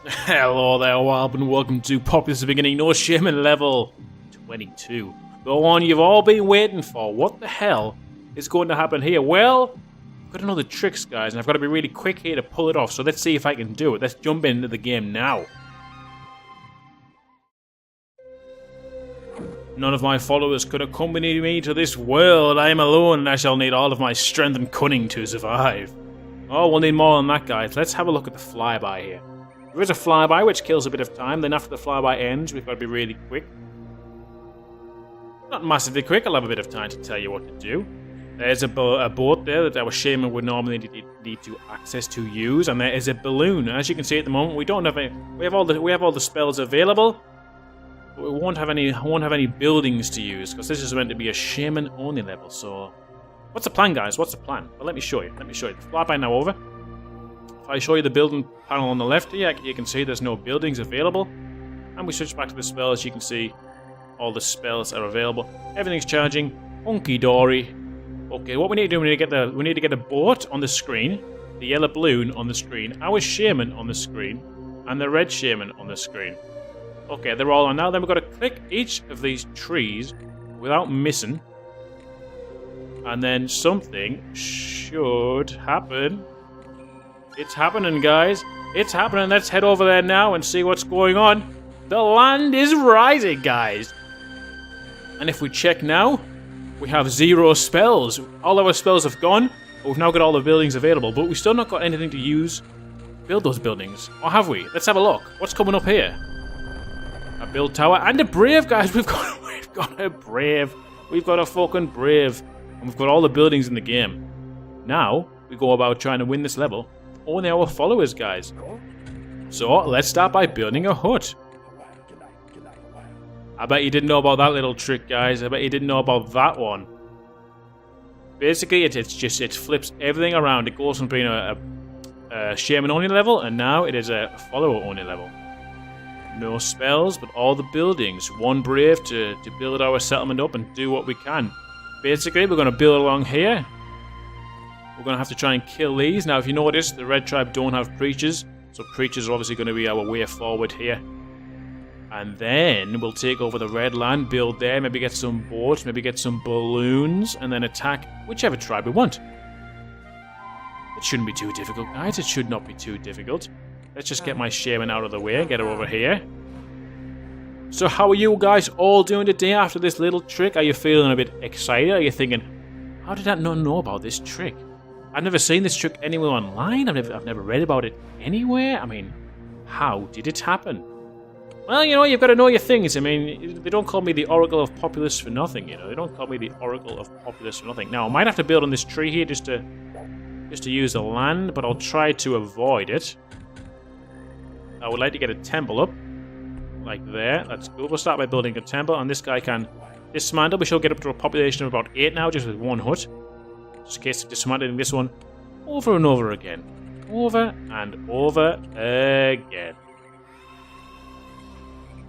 Hello there, wildman. Welcome to Populous Beginning No Shaman level 22. The one you've all been waiting for. What the hell is going to happen here? Well, I've got to know the tricks, guys, and I've got to be really quick here to pull it off. So let's see if I can do it. Let's jump into the game now. None of my followers could accompany me to this world. I am alone, and I shall need all of my strength and cunning to survive. Oh, we'll need more than that, guys. Let's have a look at the flyby here. There is a flyby, which kills a bit of time. Then after the flyby ends, we've got to be really quick. Not massively quick. I'll have a bit of time to tell you what to do. There's a boat there that our shaman would normally need to access to use, and there is a balloon. As you can see at the moment, we don't have any. We have all the spells available, but we won't have any buildings to use because this is meant to be a shaman only level. So, what's the plan, guys? What's the plan? Well, let me show you. The flyby now over. If I show you the building panel on the left here, you can see there's no buildings available. And we switch back to the spells, you can see all the spells are available. Everything's charging. Hunky-dory. Okay, what we need to do, we need to get a boat on the screen, the yellow balloon on the screen, our shaman on the screen, and the red shaman on the screen. Okay, they're all on now. Then we've got to click each of these trees without missing. And then something should happen. It's happening, guys. It's happening. Let's head over there now and see what's going on. The land is rising, guys. And if we check now, we have 0 spells. All our spells have gone, but we've now got all the buildings available. But we've still not got anything to use to build those buildings. Or have we? Let's have a look. What's coming up here? A build tower and a brave, guys. We've got a brave. We've got a fucking brave. And we've got all the buildings in the game. Now, we go about trying to win this level. Only our followers, guys. So, let's start by building a hut. I bet you didn't know about that little trick, guys. I bet you didn't know about that one. Basically, it flips everything around. It goes from being a shaman-only level, and now it is a follower-only level. No spells, but all the buildings. One brave to build our settlement up and do what we can. Basically, we're going to build along here. We're going to have to try and kill these. Now, if you notice, the red tribe don't have preachers. So preachers are obviously going to be our way forward here. And then we'll take over the red land, build there, maybe get some boats, maybe get some balloons, and then attack whichever tribe we want. It shouldn't be too difficult, guys. It should not be too difficult. Let's just get my shaman out of the way, get her over here. So how are you guys all doing today after this little trick? Are you feeling a bit excited? Are you thinking, how did I not know about this trick? I've never seen this trick anywhere online. I've never read about it anywhere. I mean, how did it happen? Well, you know, you've got to know your things. I mean, they don't call me the Oracle of Populous for nothing, you know. They don't call me the Oracle of Populous for nothing. Now, I might have to build on this tree here just to use the land, but I'll try to avoid it. I would like to get a temple up, like there. That's cool. We'll start by building a temple, and this guy can dismantle. We shall get up to a population of about 8 now, just with one hut. Just in case of dismantling this one over and over again. Over and over again.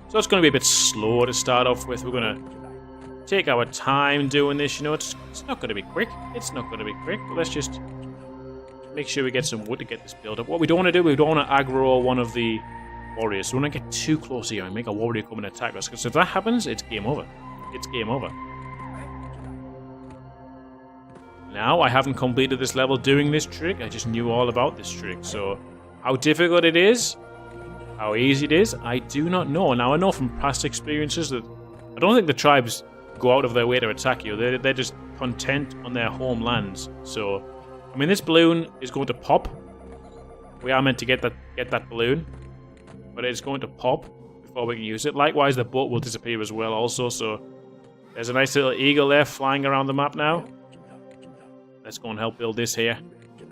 So it's going to be a bit slow to start off with. We're going to take our time doing this. You know, it's not going to be quick. It's not going to be quick. But let's just make sure we get some wood to get this built up. What we don't want to do, we don't want to aggro one of the warriors. We don't want to get too close here and make a warrior come and attack us. Because if that happens, it's game over. It's game over. Now, I haven't completed this level doing this trick. I just knew all about this trick. So, how difficult it is, how easy it is, I do not know. Now, I know from past experiences that I don't think the tribes go out of their way to attack you. They're just content on their homelands. So, I mean, this balloon is going to pop. We are meant to get that balloon, but it's going to pop before we can use it. Likewise, the boat will disappear as well also. So, there's a nice little eagle there flying around the map now. Let's go and help build this here. So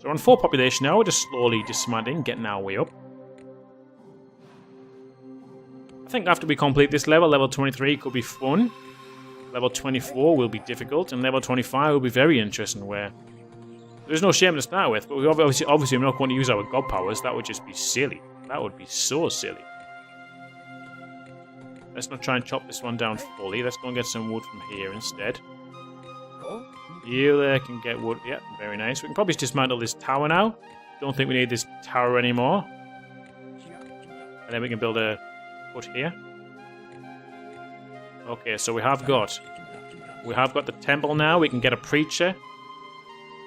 we're on 4 population now. We're just slowly dismantling, getting our way up. I think after we complete this level 23 could be fun. Level 24 will be difficult, and level 25 will be very interesting, where there's no shame to start with, but we obviously we're not going to use our god powers. That would just be silly. That would be so silly. Let's not try and chop this one down fully. Let's go and get some wood from here instead. You there can get wood. Yeah, very nice. We can probably dismantle this tower now. Don't think we need this tower anymore. And then we can build a hut here. Okay, so we have got the temple now. We can get a preacher.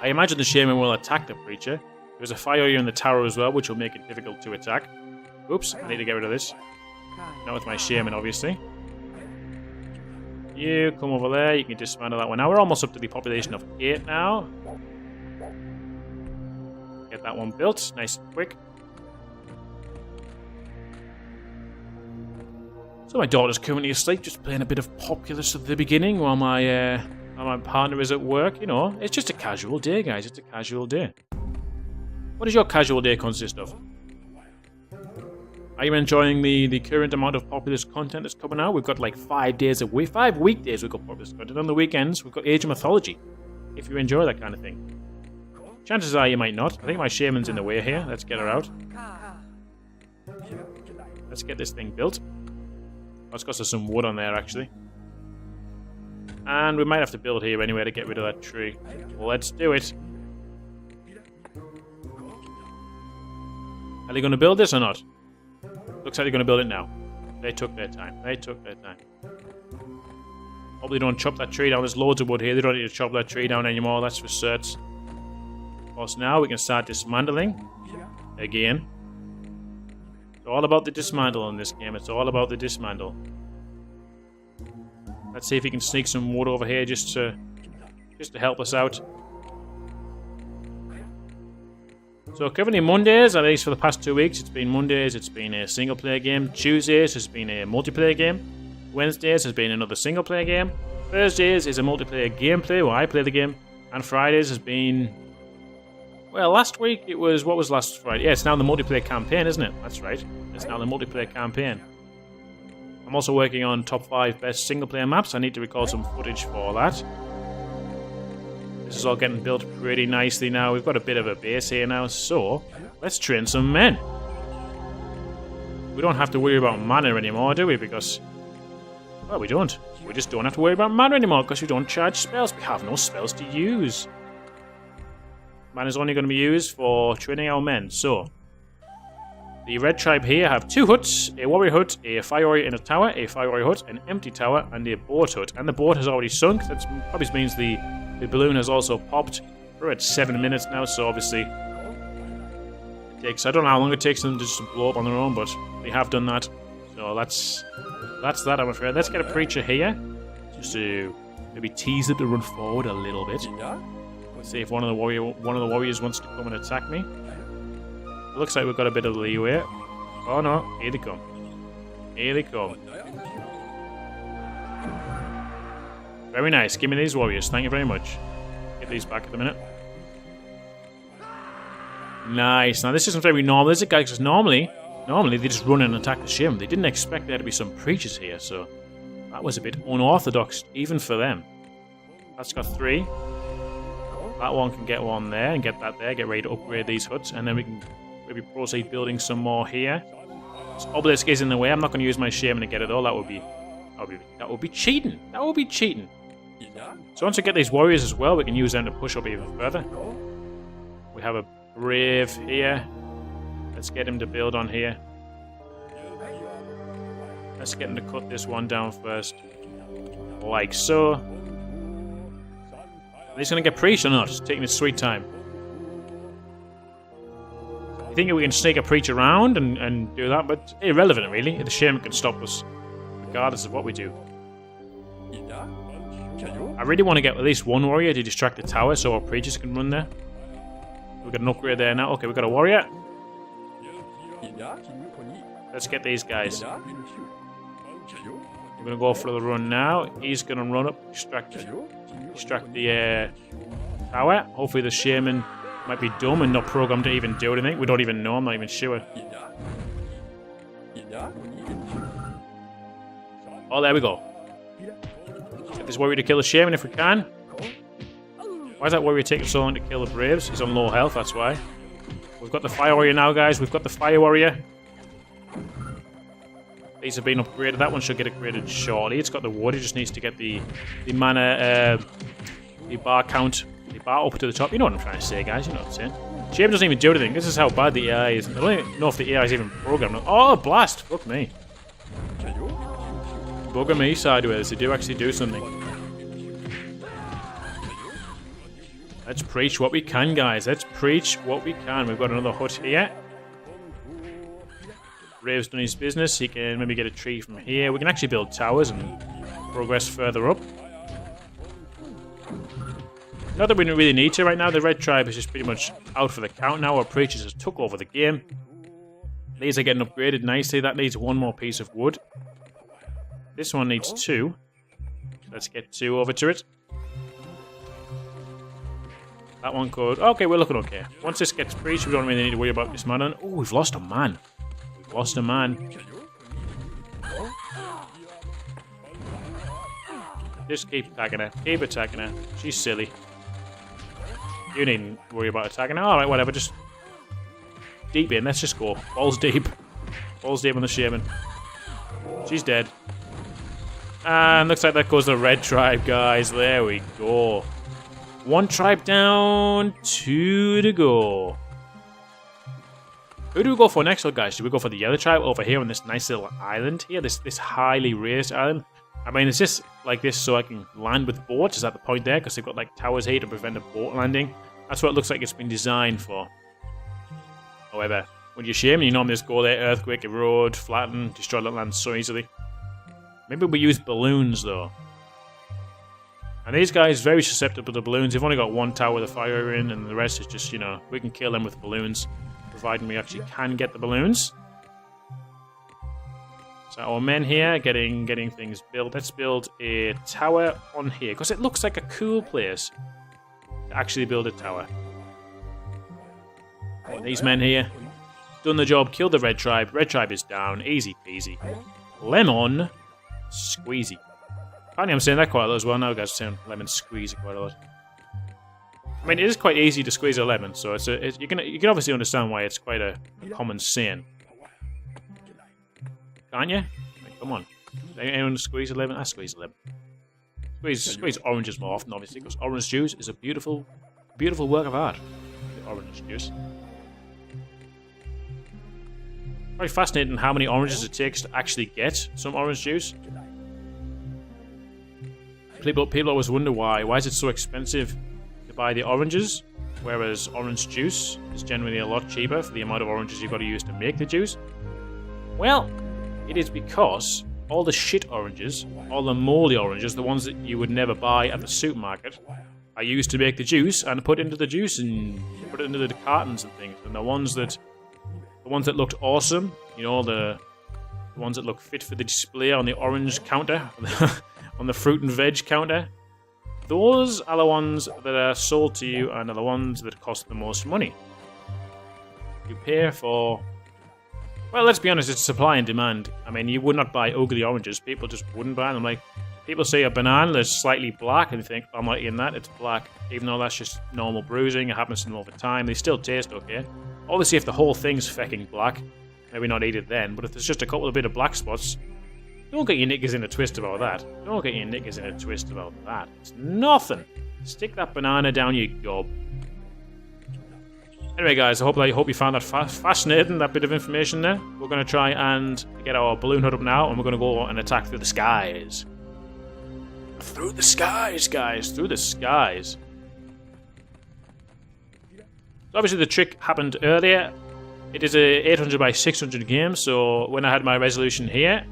I imagine the shaman will attack the preacher. There's a fire here in the tower as well, which will make it difficult to attack. Oops, I need to get rid of this. Not with my shaman, obviously. You come over there. You can dismantle that one. Now we're almost up to the population of 8 now. Get that one built, nice and quick. So my daughter's currently asleep, just playing a bit of Populous at the beginning while my partner is at work. You know, it's just a casual day, guys. It's a casual day. What does your casual day consist of? Are you enjoying the current amount of Populous content that's coming out? We've got like 5 days a week, 5 weekdays we've got Populous content. On the weekends, we've got Age of Mythology. If you enjoy that kind of thing. Chances are you might not. I think my shaman's in the way here. Let's get her out. Let's get this thing built. Let's got some wood on there, actually. And we might have to build here anyway to get rid of that tree. Well, let's do it. Are they going to build this or not? Looks like they're going to build it now. They took their time. They took their time. Hope they don't chop that tree down. There's loads of wood here. They don't need to chop that tree down anymore. That's for certs. Of course, now we can start dismantling. Again. It's all about the dismantle in this game. It's all about the dismantle. Let's see if we can sneak some wood over here just to help us out. So currently Mondays, at least for the past 2 weeks, it's been Mondays, it's been a single player game. Tuesdays has been a multiplayer game. Wednesdays has been another single player game. Thursdays is a multiplayer gameplay where I play the game. And Fridays has been... Well, last week it was... What was last Friday? Yeah, it's now the multiplayer campaign, isn't it? That's right. It's now the multiplayer campaign. I'm also working on top 5 best single player maps. I need to record some footage for that. This is all getting built pretty nicely now. We've got a bit of a base here now, so let's train some men. We don't have to worry about mana anymore, do we? Because... Well, we don't. We just don't have to worry about mana anymore because we don't charge spells. We have no spells to use. Mana is only going to be used for training our men. So, the red tribe here have 2 huts, a warrior hut, a fire warrior in a tower, a fire warrior hut, an empty tower, and a boat hut. And the boat has already sunk. That probably means the balloon has also popped. We're at 7 minutes now, so obviously it takes... I don't know how long it takes them to just blow up on their own, but they have done that. So that's that, I'm afraid. Let's get a preacher here, just to maybe tease them to run forward a little bit. Let's see if one of the warriors wants to come and attack me. It looks like we've got a bit of leeway. Oh no, here they come. Here they come. Very nice. Give me these warriors. Thank you very much. Get these back in a minute. Nice. Now this isn't very normal, is it, guys? Because normally they just run and attack the shaman. They didn't expect there to be some preachers here, so that was a bit unorthodox, even for them. That's got 3. That one can get one there and get that there. Get ready to upgrade these huts, and then we can maybe proceed building some more here. This obelisk is in the way. I'm not going to use my shaman to get it all. That would be cheating. That would be cheating. So once we get these warriors as well, we can use them to push up even further. We have a brave here. Let's get him to build on here. Let's get him to cut this one down first. Like so. He's going to get preached or not? Just taking his sweet time. You think we can sneak a preach around and do that? But irrelevant, really. The shaman can stop us, regardless of what we do. I really want to get at least one warrior to distract the tower so our preachers can run there. We've got an upgrade there now. Okay, we've got a warrior. Let's get these guys. We're going to go for the run now. He's going to run up, distract the tower. Hopefully the shaman might be dumb and not programmed to even do anything. We don't even know. I'm not even sure. Oh, there we go. Get this warrior to kill the shaman if we can. Why is that warrior taking so long to kill the braves? He's on low health, that's why. We've got the fire warrior now, guys. We've got the fire warrior. These have been upgraded. That one should get upgraded shortly. It's got the wood. It just needs to get the mana, the bar count, the bar up to the top. You know what I'm trying to say, guys. You know what I'm saying. Shaman doesn't even do anything. This is how bad the AI is. I don't even know if the AI is even programmed. Oh, blast! Fuck me. Bugger me sideways. They do actually do something. Let's preach what we can, guys. Let's preach what we can. We've got another hut here. Rave's done his business. He can maybe get a tree from here. We can actually build towers and progress further up. Not that we don't really need to right now. The red tribe is just pretty much out for the count now. Our preachers has took over the game. These are getting upgraded nicely. That needs one more piece of wood. This one needs 2. Let's get 2 over to it. That one could... Okay, we're looking okay. Once this gets preached, we don't really need to worry about this man. Oh, we've lost a man. We've lost a man. Just keep attacking her. Keep attacking her. She's silly. You needn't worry about attacking her. Alright, whatever. Just deep in. Let's just go. Balls deep. Balls deep on the Shaman. She's dead. And looks like that goes the red tribe, guys. There we go. 1 tribe down. 2 to go. Who do we go for next, guys? Do we go for the yellow tribe over here on this nice little island here? This highly raised island? I mean, is this like this so I can land with boats? Is that the point there? Because they've got like towers here to prevent a boat landing. That's what it looks like it's been designed for. However, when you're Shaman, you normally just go there, earthquake, erode, flatten, destroy the land so easily. Maybe we use balloons though. And these guys very susceptible to balloons. They've only got 1 tower to fire in, and the rest is just, you know, we can kill them with balloons, providing we actually can get the balloons. So our men here getting things built. Let's build a tower on here because it looks like a cool place to actually build a tower. And these men here done the job, killed the red tribe. Red tribe is down, easy peasy. Lemon squeezy. Apparently I'm saying that quite a lot as well now, guys. I'm saying lemon squeezy quite a lot. I mean, it is quite easy to squeeze a lemon, so you can obviously understand why it's quite a common saying. Can't you? Like, come on. Anyone squeeze a lemon? I squeeze a lemon. Squeeze oranges more often, obviously, because orange juice is a beautiful, beautiful work of art. The orange juice. Very fascinating how many oranges it takes to actually get some orange juice. People always wonder why. Why is it so expensive to buy the oranges, whereas orange juice is generally a lot cheaper for the amount of oranges you've got to use to make the juice? Well, it is because all the shit oranges, all the moldy oranges, the ones that you would never buy at the supermarket, are used to make the juice and put into the juice and put it into the cartons and things. And the ones that looked awesome, you know, the ones that look fit for the display on the orange counter, on the fruit and veg counter, those are the ones that are sold to you and are the ones that cost the most money. You pay for... Well, let's be honest, it's supply and demand. I mean, you would not buy ugly oranges. People just wouldn't buy them. Like, people say a banana that's slightly black and you think, I'm not eating that, it's black. Even though that's just normal bruising, it happens to them over time. They still taste okay. Obviously, if the whole thing's fecking black, maybe not eat it then. But if there's just a couple of bit of black spots, don't get your knickers in a twist about that. Don't get your knickers in a twist about that. It's nothing. Stick that banana down your gob. Anyway, guys, I hope you found that fascinating, that bit of information there. We're going to try and get our balloon hut up now, and we're going to go and attack through the skies. Through the skies, guys. Through the skies. So obviously, the trick happened earlier. It is a 800 by 600 game, so when I had my resolution here,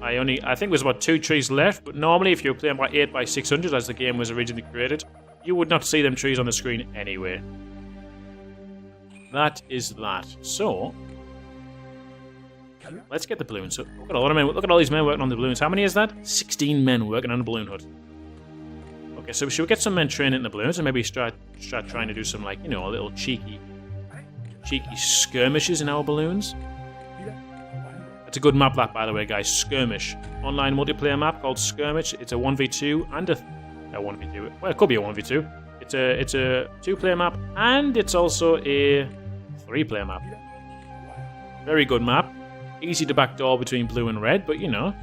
I think there was about 2 trees left, but normally if you were playing by 8 by 600 as the game was originally created, you would not see them trees on the screen anyway. That is that. So, let's get the balloons. So, look at a lot of men. Look at all these men working on the balloons. How many is that? 16 men working on a balloon hut. Okay, so should we get some men training in the balloons and maybe start trying to do some, like, you know, little cheeky skirmishes in our balloons? It's a good map, that, by the way, guys. Skirmish. Online multiplayer map called Skirmish. It's a 1v2 and a 1v2. Well, it could be a 1v2. It's a 2-player map, and it's also a 3-player map. Very good map. Easy to backdoor between blue and red, but you know.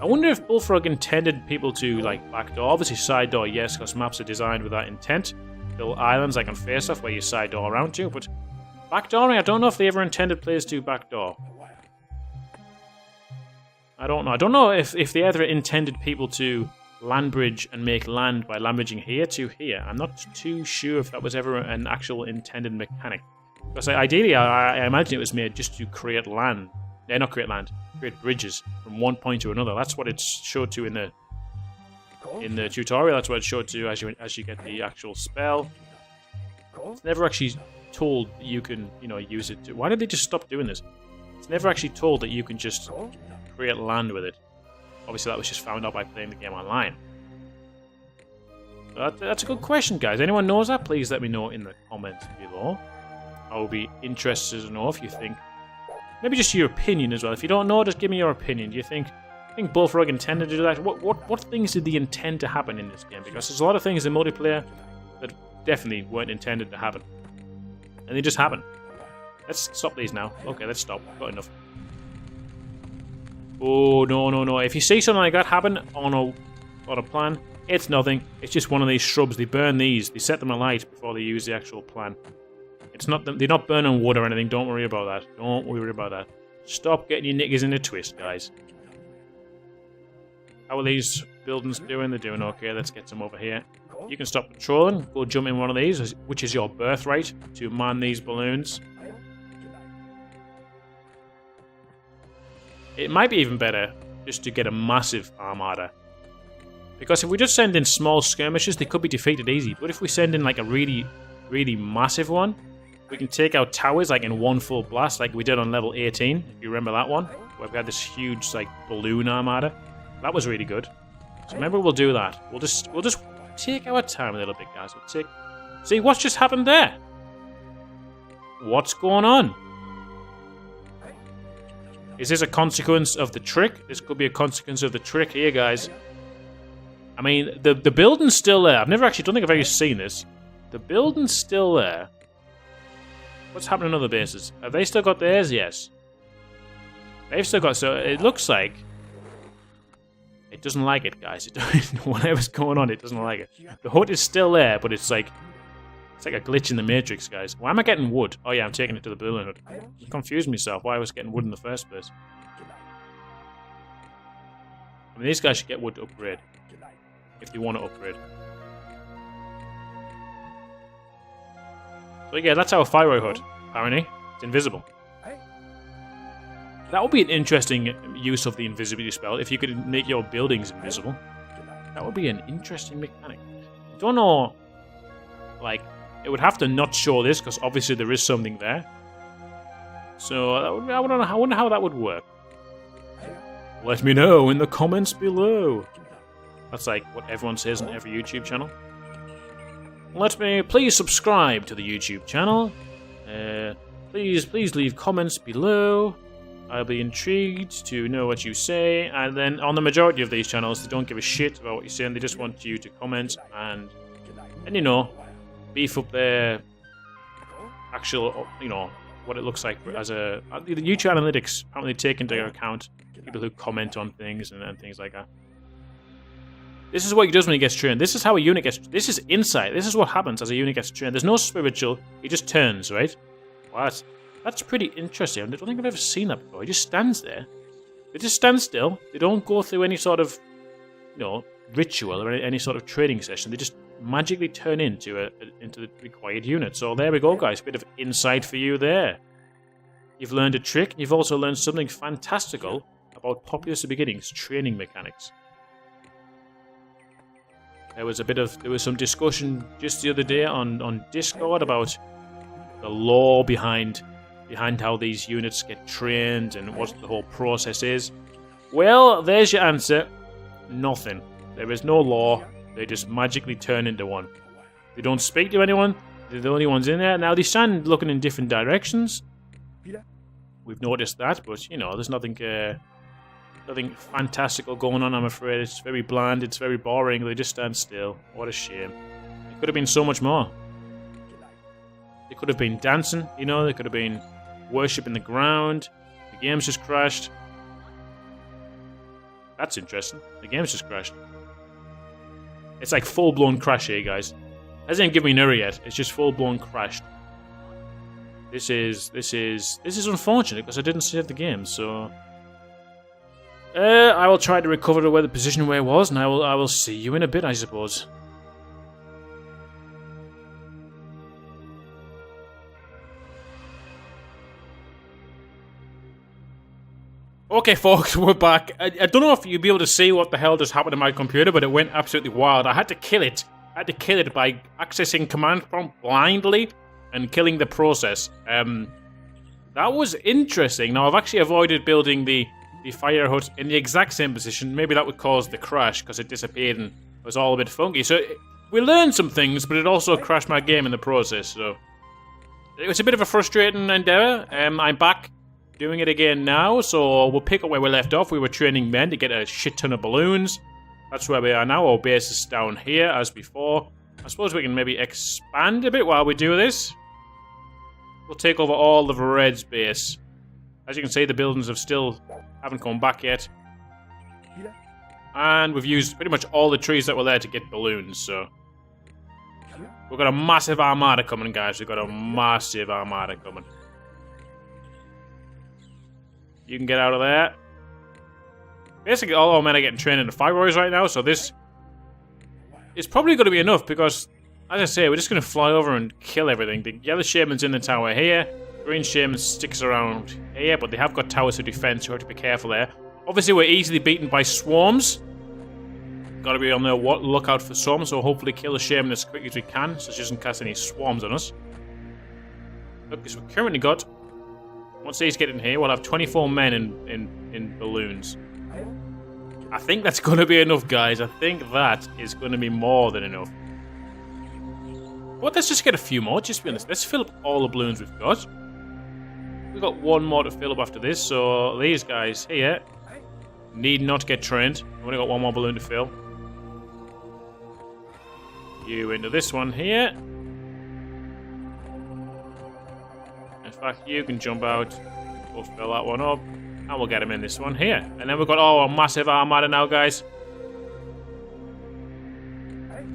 I wonder if Bullfrog intended people to, like, backdoor. Obviously side door, yes, because maps are designed with that intent. little islands I can face off where you side door around to, but backdooring, I don't know if they ever intended players to backdoor. I don't know. I don't know if they ever intended people to land bridge and make land by land bridging here to here. I'm not too sure if that was ever an actual intended mechanic. Because ideally, I imagine it was made just to create land. Yeah, not create land. Create bridges from one point to another. That's what it's showed to in the tutorial. That's what it's showed to as you get the actual spell. It's never actually told that you can, use it to... Why did they just stop doing this? It's never actually told that you can just create land with it. Obviously, that was just found out by playing the game online. That's a good question, guys. Anyone knows that? Please let me know in the comments below. I will be interested to know if you think... Maybe just your opinion as well. If you don't know, just give me your opinion. Do you think Bullfrog intended to do that? What things did they intend to happen in this game? Because there's a lot of things in multiplayer that definitely weren't intended to happen. And they just happen. Let's stop these now. Okay, let's stop. Got enough. Oh, no. If you see something like that happen on a plan, it's nothing. It's just one of these shrubs. They burn these. They set them alight before they use the actual plan. It's not they're not burning wood or anything. Don't worry about that. Don't worry about that. Stop getting your knickers in a twist, guys. How are these buildings doing? They're doing okay. Let's get some over here. You can stop patrolling. Go jump in one of these, which is your birthright, to man these balloons. It might be even better just to get a massive armada. Because if we just send in small skirmishes, they could be defeated easy. But if we send in like a really, really massive one, we can take out towers like in one full blast, like we did on level 18, if you remember that one, where we had this huge like balloon armada. That was really good. So maybe we'll do that. We'll just take our time a little bit, guys. See what's just happened there? What's going on? Is this a consequence of the trick? This could be a consequence of the trick here, guys. I mean, the building's still there. I don't think I've ever seen this. The building's still there. What's happening in other bases? Have they still got theirs? Yes. They've still got... So it looks like... It doesn't like it, guys. Whatever's going on, it doesn't like it. The hut is still there, but it's like a glitch in the Matrix, guys. Why am I getting wood? Oh yeah, I'm taking it to the balloon hut. I confused myself why I was getting wood in the first place. I mean, these guys should get wood to upgrade. If they want to upgrade. So yeah, that's our Fire hut, apparently. It's invisible. That would be an interesting use of the invisibility spell, if you could make your buildings invisible. That would be an interesting mechanic. I don't know, like, it would have to not show this, because obviously there is something there. So, I wonder how that would work. Let me know in the comments below. That's like what everyone says on every YouTube channel. Please subscribe to the YouTube channel. Please leave comments below. I'll be intrigued to know what you say. And then on the majority of these channels, they don't give a shit about what you're saying. They just want you to comment and beef up their actual, what it looks like as a... The YouTube analytics apparently take into account people who comment on things and things like that. This is what he does when he gets trained. This is how a unit gets... This is insight. This is what happens as a unit gets trained. There's no spiritual. He just turns, right? Wow, that's pretty interesting. I don't think I've ever seen that before. He just stands there. They just stand still. They don't go through any sort of, ritual or any sort of training session. They just magically turn into the required unit. So there we go, guys. Bit of insight for you there. You've learned a trick. You've also learned something fantastical about Populous Beginnings training mechanics. There was some discussion just the other day on Discord about the lore behind how these units get trained and what the whole process is. Well, there's your answer. Nothing. There is no lore. They just magically turn into one. They don't speak to anyone. They're the only ones in there. Now, they stand looking in different directions. We've noticed that, but, there's nothing fantastical going on, I'm afraid. It's very bland. It's very boring. They just stand still. What a shame. It could have been so much more. They could have been dancing, They could have been worshipping the ground. The game's just crashed. That's interesting. The game's just crashed. It's like full-blown crash here, guys. Hasn't even given me an error yet. It's just full blown crashed. This is unfortunate because I didn't save the game. So I will try to recover to where the position where it was, and I will see you in a bit, I suppose. Okay, folks, we're back. I don't know if you'll be able to see what the hell just happened to my computer, but it went absolutely wild. I had to kill it. I had to kill it by accessing command prompt blindly and killing the process. That was interesting. Now, I've actually avoided building the fire hut in the exact same position. Maybe that would cause the crash because it disappeared and was all a bit funky. So we learned some things, but it also crashed my game in the process. So it was a bit of a frustrating endeavor. I'm back doing it again now, so we'll pick up where we left off. We were training men to get a shit ton of balloons. That's where we are now. Our base is down here, as before. I suppose we can maybe expand a bit while we do this. We'll take over all of Red's base. As you can see, the buildings haven't come back yet. And we've used pretty much all the trees that were there to get balloons, so... We've got a massive armada coming, guys. We've got a massive armada coming. You can get out of there. Basically, all our men are getting trained into fire warriors right now, so this is probably going to be enough because, as I say, we're just going to fly over and kill everything. The yellow shaman's in the tower here. Green shaman sticks around here, but they have got towers of defense, so we have to be careful there. Obviously, we're easily beaten by swarms. Got to be on the lookout for swarms, so hopefully kill the shaman as quick as we can, so she doesn't cast any swarms on us. Look, because we've currently got... Once these get in here, we'll have 24 men in balloons. I think that's going to be enough, guys. I think that is going to be more than enough. But let's just get a few more, just to be honest. Let's fill up all the balloons we've got. We've got one more to fill up after this, so these guys here need not get trained. We've only got one more balloon to fill. You into this one here. In fact, you can jump out. We'll fill that one up. And we'll get him in this one here. And then we've got our massive armada now, guys.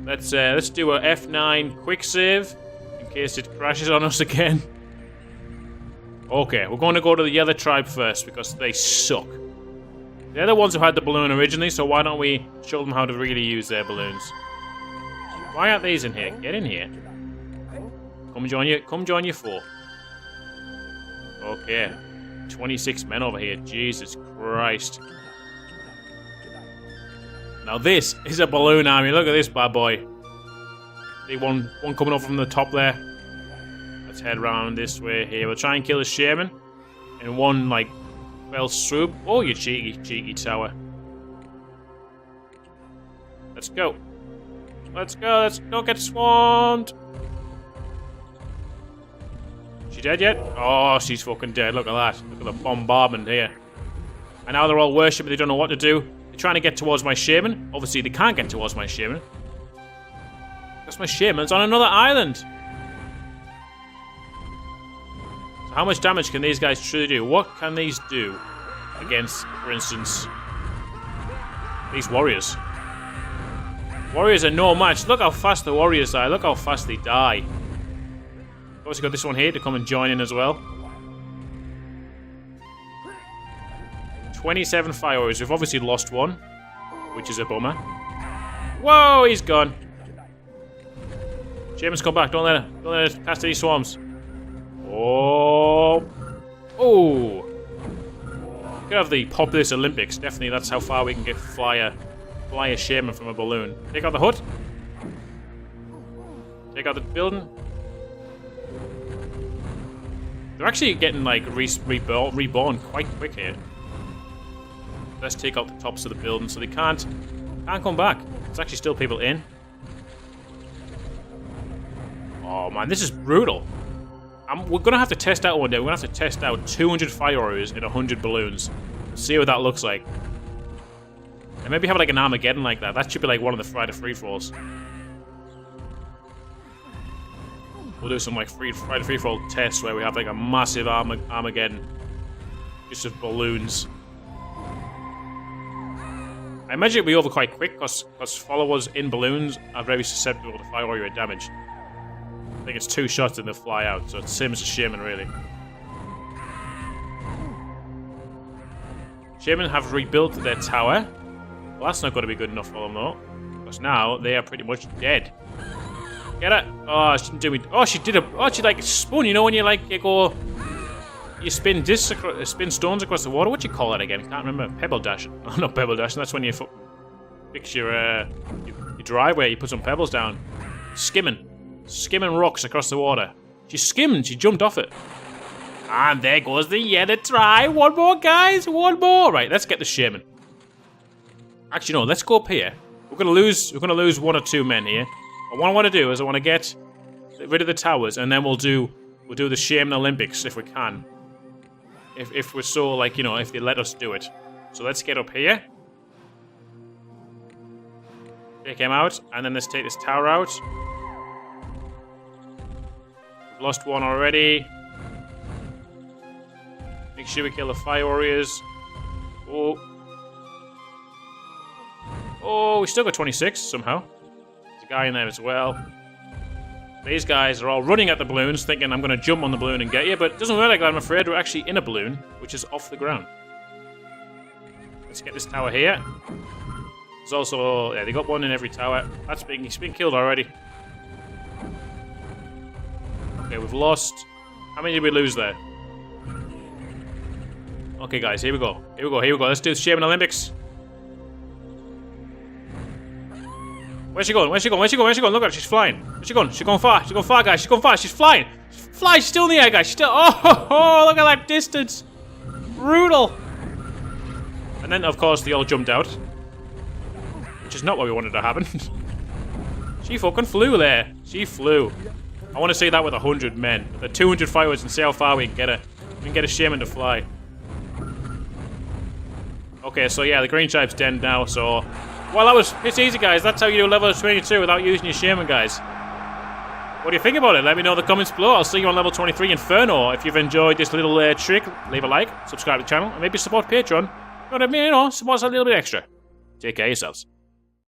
Let's do a F9 quick save in case it crashes on us again. Okay, we're going to go to the other tribe first because they suck. They're the ones who had the balloon originally, so why don't we show them how to really use their balloons? Why aren't these in here? Get in here. Come join your four. Okay. 26 men over here. Jesus Christ. Now this is a balloon army. Look at this bad boy. See one coming up from the top there. Let's head round this way here. We'll try and kill the shaman in one, like, fell swoop. Oh, you cheeky tower. Let's go. Let's go. Let's go get swarmed. She dead yet? Oh, she's fucking dead. Look at that. Look at the bombardment here. And now they're all worshipping. They don't know what to do. They're trying to get towards my shaman. Obviously, they can't get towards my shaman. Because my shaman's on another island. So how much damage can these guys truly do? What can these do against, for instance, these warriors? Warriors are no match. Look how fast the warriors die. Look how fast they die. Obviously got this one here to come and join in as well. 27 fire warriors. We've obviously lost one, which is a bummer. Whoa, he's gone. Shaman's come back. Don't let her cast any swarms. Oh. Oh. We could have the Populous Olympics. Definitely that's how far we can get fly a shaman from a balloon. Take out the hut. Take out the building. They're actually getting, like, reborn quite quick here. Let's take out the tops of the building so they can't come back. There's actually still people in. Oh, man, this is brutal. We're going to have to test out one day. We're going to have to test out 200 fire warriors in 100 balloons. See what that looks like. And maybe have, like, an Armageddon like that. That should be, like, one of the Friday free-for-alls. We'll do some like Friday free-for-all tests where we have like a massive Armageddon just of balloons. I imagine it'll be over quite quick because followers in balloons are very susceptible to fire warrior damage. I think it's 2 shots and they'll fly out, so it's same as a Shaman, really. Shaman have rebuilt their tower. Well, that's not going to be good enough for them, though. Because now they are pretty much dead. Get it? Oh, she didn't do me. Oh, she did a. Oh, she like spun. You know when you like you go. You spin discs, spin stones across the water. What do you call that again? I can't remember. Pebble dashing. Oh, not pebble dashing. That's when you fix your driveway. You put some pebbles down. Skimming rocks across the water. She skimmed. She jumped off it. And there goes the yellow try. One more, guys. One more. Right, let's get the Shaman. Actually, no. Let's go up here. We're gonna lose 1 or 2 men here. But what I want to do is I want to get rid of the towers, and then we'll do the Shaman Olympics if we can. If we're so, like, you know, if they let us do it. So let's get up here. Take him out, and then let's take this tower out. We've lost 1 already. Make sure we kill the fire warriors. Oh. Oh, we still got 26 somehow. There's a guy in there as well. These guys are all running at the balloons, thinking I'm going to jump on the balloon and get you, but it doesn't work like that, I'm afraid. We're actually in a balloon, which is off the ground. Let's get this tower here. There's also... yeah, they got 1 in every tower. He's been killed already. Okay, we've lost... how many did we lose there? Okay, guys, here we go. Here we go. Let's do the Shaman Olympics. Where's she going? Look at her, she's flying. Where's she going? She's going far, guys. She's flying. She's still in the air, guys. Oh, look at that distance. Brutal. And then, of course, they all jumped out. Which is not what we wanted to happen. She fucking flew there. She flew. I want to see that with 100 men. The 200 fireworks and see how far we can get her. We can get a Shaman to fly. Okay, so yeah, the green tribe's dead now, so... well, it's easy, guys. That's how you do level 22 without using your Shaman, guys. What do you think about it? Let me know in the comments below. I'll see you on level 23 Inferno. If you've enjoyed this little trick, leave a like, subscribe to the channel, and maybe support Patreon. You know, support us a little bit extra. Take care of yourselves.